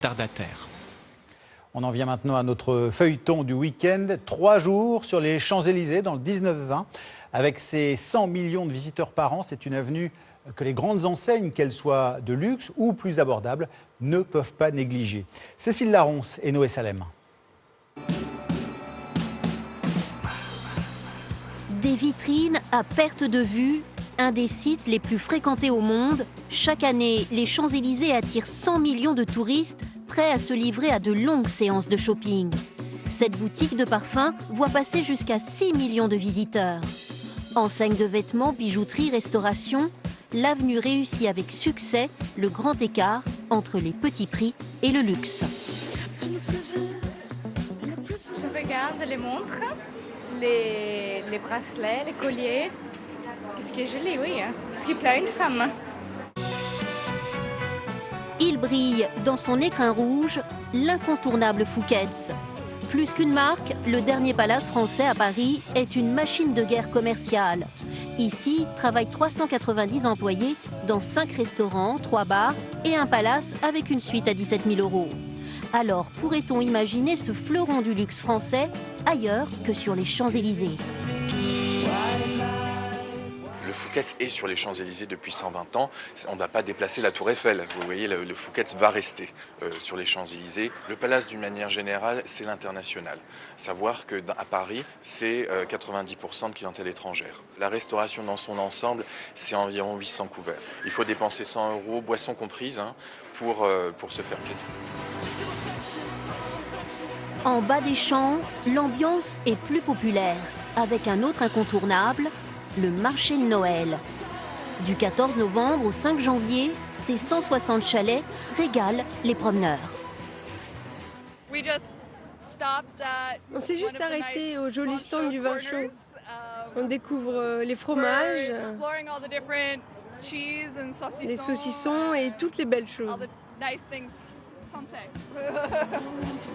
retardataire. On en vient maintenant à notre feuilleton du week-end. 3 jours sur les Champs-Élysées dans le 19-20. Avec ses 100 millions de visiteurs par an, c'est une avenue que les grandes enseignes, qu'elles soient de luxe ou plus abordables, ne peuvent pas négliger. Cécile Laronce et Noé Salem. Des vitrines à perte de vue, un des sites les plus fréquentés au monde. Chaque année, les Champs-Élysées attirent 100 millions de touristes prêts à se livrer à de longues séances de shopping. Cette boutique de parfums voit passer jusqu'à 6 millions de visiteurs. Enseignes de vêtements, bijouterie, restauration, l'avenue réussit avec succès le grand écart entre les petits prix et le luxe. Je regarde les montres, les bracelets, les colliers. Qu'est-ce qui est joli, oui. Ce qui plaît à une femme. Il brille dans son écrin rouge, l'incontournable Fouquet's. Plus qu'une marque, le dernier palace français à Paris est une machine de guerre commerciale. Ici, travaillent 390 employés dans 5 restaurants, 3 bars et un palace avec une suite à 17 000 €. Alors, pourrait-on imaginer ce fleuron du luxe français ailleurs que sur les Champs-Élysées ? Le Fouquet's est sur les Champs-Élysées depuis 120 ans. On n'a pas déplacé la Tour Eiffel. Vous voyez, le Fouquet's va rester sur les Champs-Élysées. Le Palace, d'une manière générale, c'est l'international. Savoir qu'à Paris, c'est 90% de clientèle étrangère. La restauration dans son ensemble, c'est environ 800 couverts. Il faut dépenser 100 €, boissons comprises, pour se faire plaisir. En bas des champs, l'ambiance est plus populaire, avec un autre incontournable, le marché de Noël. Du 14 novembre au 5 janvier, ces 160 chalets régalent les promeneurs. On s'est juste arrêté au joli stand du vin chaud. On découvre les fromages, les saucissons et toutes les belles choses.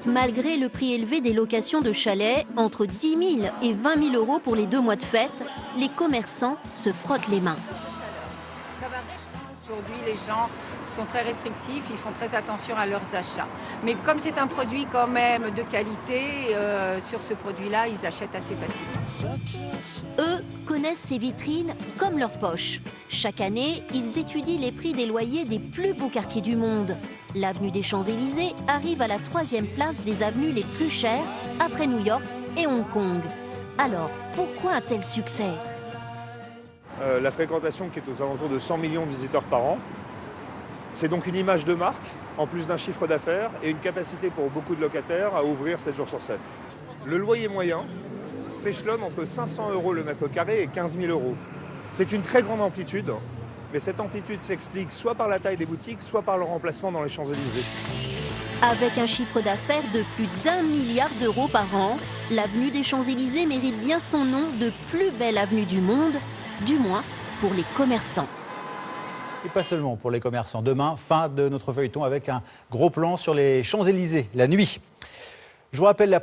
Malgré le prix élevé des locations de chalets, entre 10 000 et 20 000 € pour les 2 mois de fête, les commerçants se frottent les mains. Aujourd'hui, les gens sont très restrictifs, ils font très attention à leurs achats. Mais comme c'est un produit quand même de qualité, sur ce produit-là, ils achètent assez facilement. Eux connaissent ces vitrines comme leur poche. Chaque année, ils étudient les prix des loyers des plus beaux quartiers du monde. L'avenue des Champs-Élysées arrive à la 3e place des avenues les plus chères, après New York et Hong Kong. Alors, pourquoi un tel succès ? La fréquentation qui est aux alentours de 100 millions de visiteurs par an. C'est donc une image de marque, en plus d'un chiffre d'affaires et une capacité pour beaucoup de locataires à ouvrir 7 jours sur 7. Le loyer moyen s'échelonne entre 500 € le mètre carré et 15 000 €. C'est une très grande amplitude, mais cette amplitude s'explique soit par la taille des boutiques, soit par leur emplacement dans les Champs-Élysées. Avec un chiffre d'affaires de plus d'1 milliard d'euros par an, l'avenue des Champs-Élysées mérite bien son nom de plus belle avenue du monde, du moins pour les commerçants. Et pas seulement pour les commerçants. Demain, fin de notre feuilleton avec un gros plan sur les Champs-Élysées, la nuit. Je vous rappelle la